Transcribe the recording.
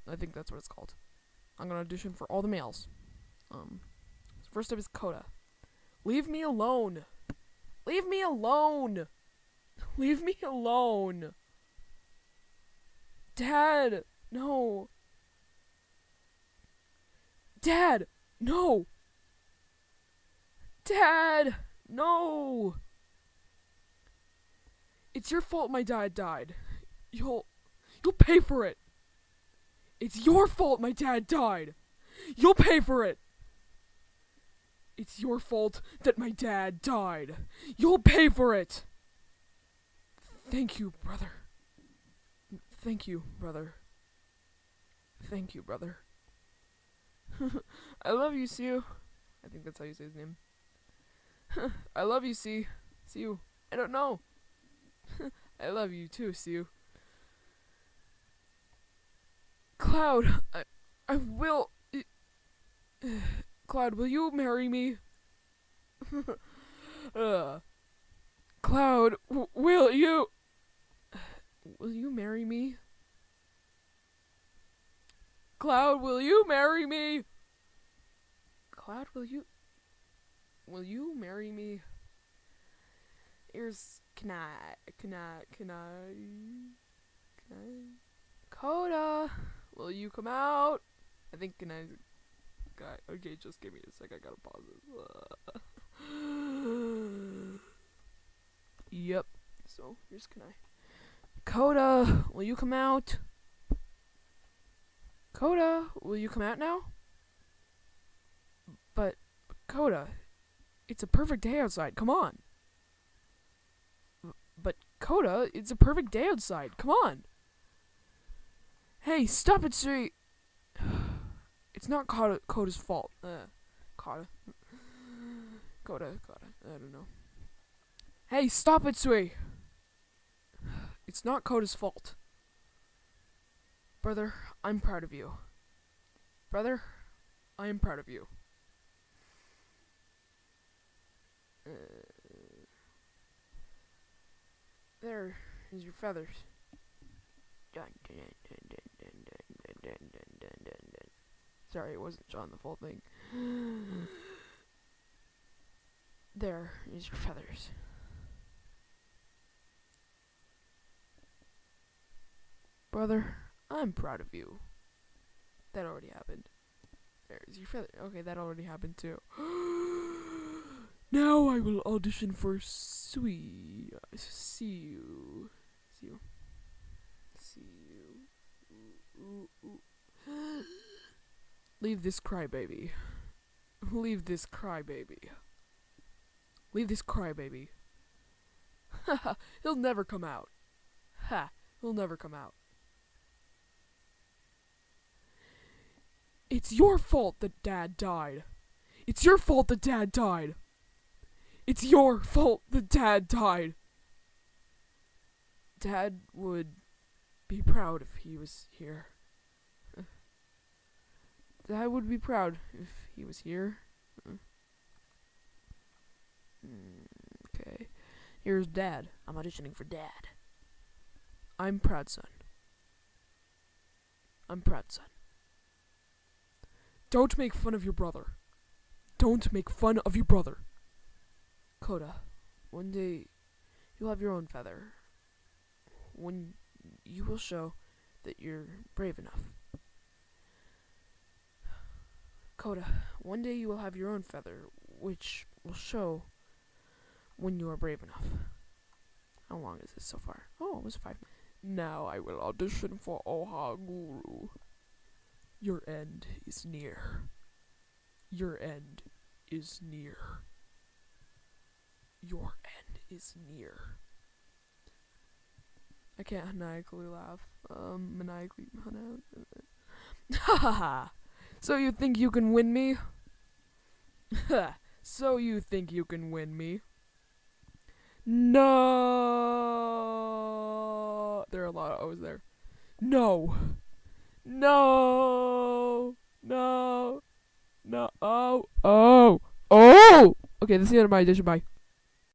I think that's what it's called. I'm gonna audition for all the males. First up is Coda. Leave me alone. Leave me alone. Leave me alone. Dad, no. Dad, no. Dad, no. It's your fault my dad died. You'll pay for it. It's your fault my dad died. You'll pay for it. It's your fault that my dad died. You'll pay for it. Thank you, brother. Thank you, brother. Thank you, brother. I love you, Sue. I think that's how you say his name. I love you, Sue. I don't know. I love you too, Sue. Cloud, I will... Cloud, will you marry me? Cloud, will you... Will you marry me? Cloud, will you marry me? Cloud, will you marry me? Can I? Coda, will you come out? I think can I? God, okay, just give me a sec. I gotta pause this. Yep. So here's can I? Coda, will you come out? Coda, will you come out now? But Coda, it's a perfect day outside. Come on. But Coda, it's a perfect day outside. Come on. Hey, stop it, Sui. It's not Coda's fault. Coda. I don't know. Hey, stop it, Sui. It's not Coda's fault. Brother, I'm proud of you. Brother, I am proud of you. There is your feathers. Sorry, it wasn't John the full thing. There is your feathers. Brother, I'm proud of you. That already happened. There's your feather. Okay, that already happened too. Now I will audition for See you. Leave this crybaby. Leave this crybaby. Leave this crybaby. Haha, he'll never come out. Ha, he'll never come out. It's your fault that Dad died. It's your fault that Dad died. It's your fault that Dad died. Dad would be proud if he was here. Dad would be proud if he was here. Okay. Here's Dad. I'm auditioning for Dad. I'm proud, son. I'm proud, son. Don't make fun of your brother. Don't make fun of your brother. Coda, one day you'll have your own feather. When you will show that you're brave enough. Coda, one day you will have your own feather, which will show when you are brave enough. How long is this so far? Oh, it was 5 minutes. Now I will audition for Oha Guru. Your end is near. Your end is near. Your end is near. I can't maniacally laugh. Maniacally. Ha ha ha! So you think you can win me? Ha! So you think you can win me? No! There are a lot of O's there. No! No! No! No! Oh! Oh! Oh! Okay, this is the end of my audition. Bye.